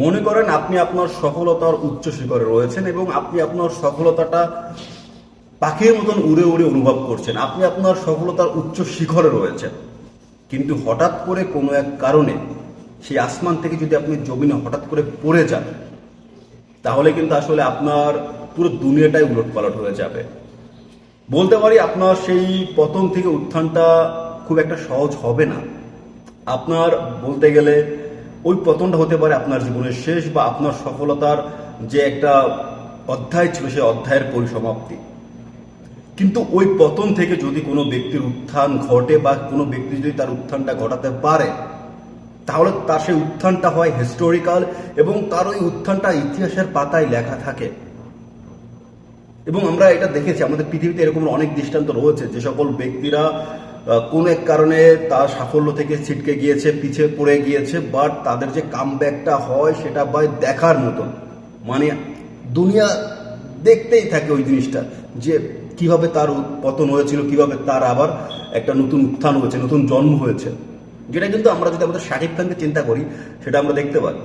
মনে করেন আপনি আপনার সফলতার উচ্চ শিখরে রয়েছেন এবং আপনি আপনার সফলতাটা পাখির মতন উড়ে উড়ে অনুভব করছেন। আপনি আপনার সফলতার উচ্চ শিখরে রয়েছেন, কিন্তু হঠাৎ করে কোনো এক কারণে সেই আসমান থেকে যদি আপনি জমিনে হঠাৎ করে পড়ে যান, তাহলে কিন্তু আসলে আপনার পুরো দুনিয়াটাই উলটপালট হয়ে যাবে। বলতে পারি আপনার সেই পতন থেকে উত্থানটা খুব একটা সহজ হবে না। আপনার বলতে গেলে ওই পতনটা হতে পারে আপনার জীবনের শেষ, বা আপনার সফলতার যে একটা অধ্যায় ছিল সেই অধ্যায়ের পরিসমাপ্তি। কিন্তু ওই পতন থেকে যদি কোনো ব্যক্তির উত্থান ঘটে, বা কোনো ব্যক্তি যদি তার উত্থানটা ঘটাতে পারে, তাহলে তার সেই উত্থানটা হয় হিস্টোরিক্যাল, এবং তার ওই উত্থানটা ইতিহাসের পাতায় লেখা থাকে। এবং আমরা এটা দেখেছি, আমাদের পৃথিবীতে এরকম অনেক দৃষ্টান্ত রয়েছে যে সকল ব্যক্তিরা কোনো এক কারণে তার সাফল্য থেকে ছিটকে গিয়েছে, পিছিয়ে পড়ে গিয়েছে, বাট তাদের যে কামব্যাকটা হয় সেটা ভাই দেখার মতন। মানে দুনিয়া দেখতেই থাকে ওই জিনিসটা, যে কিভাবে তার পতন হয়েছিল, কিভাবে তার আবার একটা নতুন উত্থান হয়েছে, নতুন জন্ম হয়েছে। যেটা কিন্তু আমরা যদি আমাদের শাকিব খানকে চিন্তা করি, সেটা আমরা দেখতে পাই।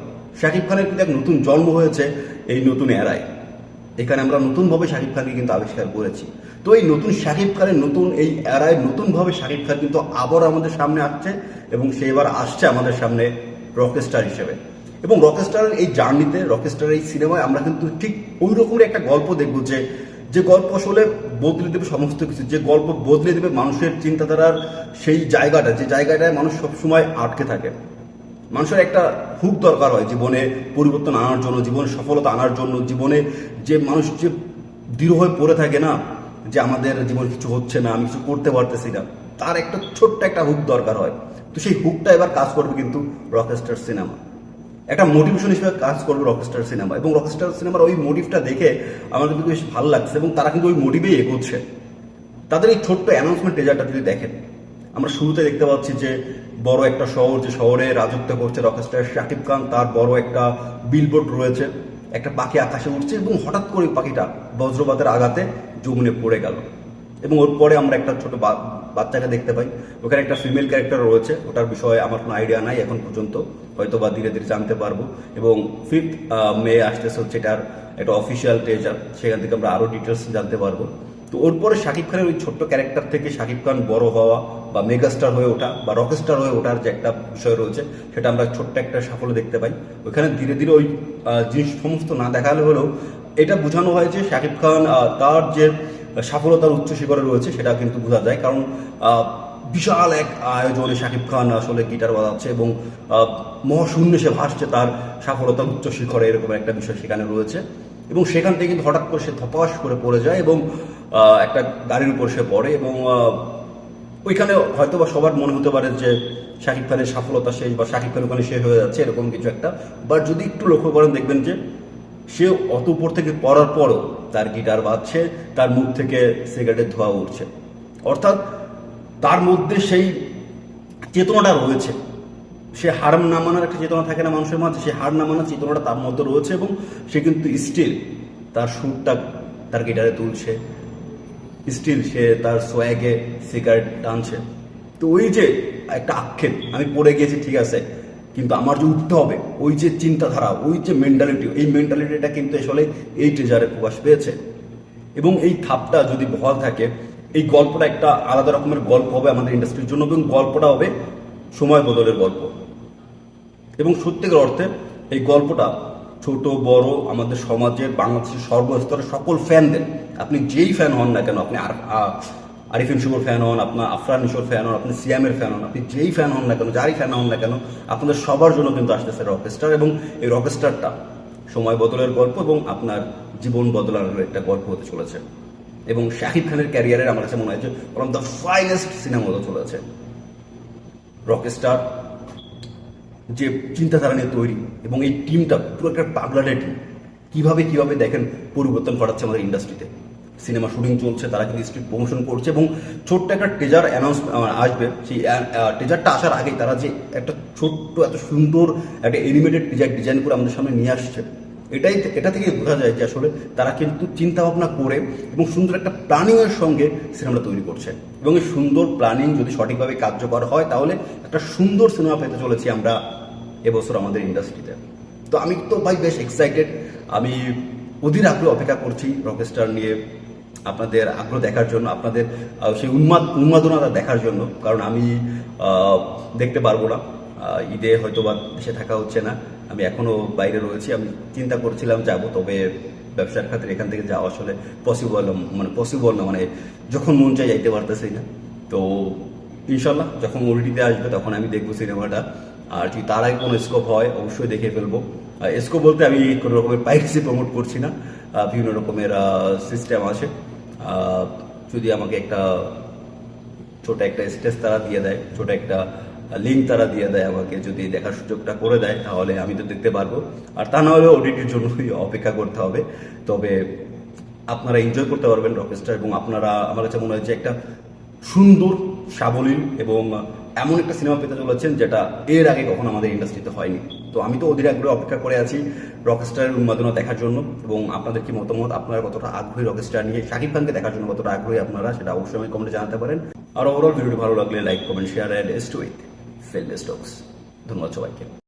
শাকিব খানের কিন্তু এক নতুন জন্ম হয়েছে এই নতুন এরায়। এখানে আমরা নতুনভাবে শাকিব খানকে কিন্তু আবিষ্কার করেছি। তো এই নতুন শাকিব খানের নতুন এই এরায় নতুনভাবে শাকিব খান কিন্তু আবার আমাদের সামনে আসছে, এবং সে এবার আসছে আমাদের সামনে রকস্টার হিসেবে। এবং রকস্টারের এই জার্নিতে, রকস্টারের এই সিনেমায় আমরা কিন্তু ঠিক ওই রকমের একটা গল্প দেখবো, যে গল্প আসলে বদলে দেবে সমস্ত কিছু, যে গল্প বদলে দেবে মানুষের চিন্তাধারার সেই জায়গাটা, যে জায়গাটায় মানুষ সবসময় আটকে থাকে। মানুষের একটা হুক দরকার হয় জীবনে পরিবর্তন আনার জন্য, জীবনে সফলতা আনার জন্য। জীবনে যে মানুষ যে দৃঢ় হয়ে পড়ে থাকে না, যে আমাদের জীবনে কিছু হচ্ছে না, আমি কিছু করতে পারতেছি না, তার একটা ছোট্ট একটা হুক দরকার হয়। তো সেই হুকটা এবার কাজ করবে কিন্তু রকস্টার সিনেমা, একটা মোটিভেশন হিসেবে কাজ করবে রকস্টার সিনেমা। এবং রকস্টার সিনেমার ওই মোটিভটা দেখে আমার কিন্তু বেশ ভালো লাগছে, এবং তারা কিন্তু ওই মোটিভেই এগোচ্ছে। তাদের এই ছোট্ট অ্যানাউন্সমেন্ট টেজারটা যদি দেখেন, আমরা শুরুতে দেখতে পাচ্ছি যে বড় একটা শহর, যে শহরে রাজত্ব করছে রকস্টার শাকিব খান, তার বড় একটা বিলবোর্ড রয়েছে, একটা পাখি আকাশে উঠছে, এবং হঠাৎ করে পাখিটা বজ্রপাতের আঘাতে জমিনে পড়ে গেল। এবং ওর পরে আমরা একটা ছোট বাচ্চাকে দেখতে পাই, ওখানে একটা ফিমেল ক্যারেক্টার রয়েছে, ওটার বিষয়ে আমার কোনো আইডিয়া নাই এখন পর্যন্ত, হয়তো বা ধীরে ধীরে জানতে পারবো। এবং 5th মে আসতেছে হচ্ছে এটার একটা অফিসিয়াল টেজার, সেখান থেকে আমরা আরও ডিটেলস জানতে পারবো। তো ওর পরে শাকিব খানের ওই ছোট্ট ক্যারেক্টার থেকে শাকিব খান বড় হওয়া, বা মেগাস্টার হয়ে ওঠা, বা রকস্টার হয়ে ওঠার যে একটা বিষয় রয়েছে, সেটা আমরা ছোট্ট একটা সাফল্য দেখতে পাই। ওইখানে ধীরে ধীরে ওই জিনিস সমস্ত না দেখালে হলেও এটা বোঝানো হয় যে শাকিব খান তার যে সফলতার উচ্চ শিখরে রয়েছে সেটা কিন্তু বোঝা যায়। কারণ বিশাল এক আয়োজনে শাকিব খান আসলে গিটার বাজাচ্ছে, এবং মহাশূন্য সে ভাসছে তার সফলতার উচ্চ শিখরে, এরকম একটা বিষয় সেখানে রয়েছে। এবং সেখান থেকে কিন্তু হঠাৎ করে সে ধপাস করে পড়ে যায়, এবং একটা গাড়ির উপর সে পড়ে। এবং ওইখানে হয়তো বা সবার মনে হতে পারে যে শাকিব খানের সফলতা শেষ, বা শাকিব খান ওখানে শেষ হয়ে যাচ্ছে, এরকম কিছু একটা। বাট যদি একটু লক্ষ্য করেন, দেখবেন যে সে অত উপর থেকে পড়ার পরও তার গিটার বাজছে, তার মুখ থেকে সিগারেটের ধোঁয়া উঠছে। অর্থাৎ তার মধ্যে সেই চেতনাটা রয়েছে। সে হার না মানার একটা চেতনা থাকে না মানুষের মাঝে, সে হার না মানার চেতনাটা তার মধ্যে রয়েছে, এবং সে কিন্তু স্টিল তার সুরটা তার গিটারে তুলছে, স্টিল সে তার সোয়াগে সিগারেট টানছে। তো ওই যে একটা আক্ষেপ, আমি পড়ে গিয়েছি ঠিক আছে, কিন্তু আমার যে উঠতে হবে, ওই যে চিন্তাধারা, ওই যে মেন্টালিটি, এই মেন্টালিটিটা কিন্তু আসলে এই ট্রেজারে প্রকাশ পেয়েছে। এবং এই থাপটা যদি বহাল থাকে, এই গল্পটা একটা আলাদা রকমের গল্প হবে আমাদের ইন্ডাস্ট্রির জন্য, এবং গল্পটা হবে সময় বদলের গল্প। এবং সত্যিকার অর্থে এই গল্পটা ছোট বড় আমাদের সমাজের, বাংলাদেশের সর্বস্তরের সকল ফ্যানদের, আপনি যেই ফ্যান হন না কেন, আপনি আরিফিন শুভর ফ্যান হন, আপনার আফরান নিশোর ফ্যান হন, আপনি সিয়ামের ফ্যান হন, আপনি যেই ফ্যান হন না কেন, যারই ফ্যান হন না কেন, আপনাদের সবার জন্য কিন্তু আসতেছে রকস্টার। এবং এই রকস্টারটা সময় বদলের গল্প, এবং আপনার জীবন বদলানোর একটা গল্প হতে চলেছে। এবং শাকিব খানের ক্যারিয়ারের আমার কাছে মনে হয় যে one of the finest cinema হতে চলেছে রকস্টার। যে চিন্তাধারা নিয়ে তৈরি, এবং এই টিমটা পুরো একটা পাগলাটে টিম। কিভাবে কিভাবে দেখেন পরিবর্তন ঘটাচ্ছে আমাদের ইন্ডাস্ট্রিতে। সিনেমা শুটিং চলছে, তারা কিন্তু স্ট্রিট প্রমোশন করছে, এবং ছোট্ট একটা টেজার অ্যানাউন্স আসবে। সেই টেজারটা আসার আগেই তারা যে একটা ছোট্ট এত সুন্দর একটা এনিমেটেড টিজার ডিজাইন করে আমাদের সামনে নিয়ে আসছে, এটা থেকে বোঝা যায় যে আসলে তারা কিন্তু চিন্তা ভাবনা করে এবং সুন্দর একটা প্ল্যানিংয়ের সঙ্গে সিনেমাটা তৈরি করছে। এবং এই সুন্দর প্ল্যানিং যদি সঠিকভাবে কার্যকর হয়, তাহলে একটা সুন্দর সিনেমা পেতে চলেছি আমরা এবছর আমাদের ইন্ডাস্ট্রিতে। তো আমি তো ভাই বেশ এক্সাইটেড, আমি অধীর আগ্রহে অপেক্ষা করছি রকস্টার নিয়ে আপনাদের আগ্রহ দেখার জন্য, আপনাদের সেই উন্মাদনা দেখার জন্য। কারণ আমি দেখতে পারবো না, ঈদে হয়তো বা দেশে থাকা হচ্ছে না, আমি এখনো বাইরে রয়েছি। আমি চিন্তা করছিলাম যাব, তবে ব্যবসার খাতির এখান থেকে যাওয়া আসলে পসিবল না, মানে যখন মন চাই যাইতে পারতেছি না। তো ইনশাল্লাহ যখন ওটিটিতে আসবে তখন আমি দেখবো সিনেমাটা। আর যদি তার আগে কোনো স্কোপ হয় অবশ্যই দেখে ফেলবো। স্কোপ বলতে আমি কোনো রকমের পাইরেসি প্রমোট করছি না, বিভিন্ন রকমের সিস্টেম আছে। যদি আমাকে একটা ছোট একটা স্টেজ তারা দিয়ে দেয়, ছোট একটা লিঙ্ক তারা দিয়ে দেয় আমাকে, যদি দেখার সুযোগটা করে দেয় তাহলে আমি তো দেখতে পারবো। আর তা না হলে ওটিটির জন্যই অপেক্ষা করতে হবে। তবে আপনারা এনজয় করতে পারবেন রকস্টার, এবং আপনারা, আমার কাছে মনে হয় যে একটা সুন্দর সাবলীল এবং এমন একটা সিনেমা পেতে চলেছেন যেটা এর আগে কখনো আমাদের ইন্ডাস্ট্রিতে হয়নি। তো আমি তো অধীর আগ্রহে অপেক্ষা করে আছি রকস্টারের উন্মাদনা দেখার জন্য। এবং আপনাদের কি মতামত, আপনারা কতটা আগ্রহী রকস্টার নিয়ে, শাকিব খানকে দেখার জন্য কতটা আগ্রহী আপনারা, সেটা অবশ্যই আমি কমেন্টে জানাতে পারেন। আর ওভারঅল ভিডিওটি ভালো লাগলে like, comment, share and stew with film stocks. ধন্যবাদ সবাইকে।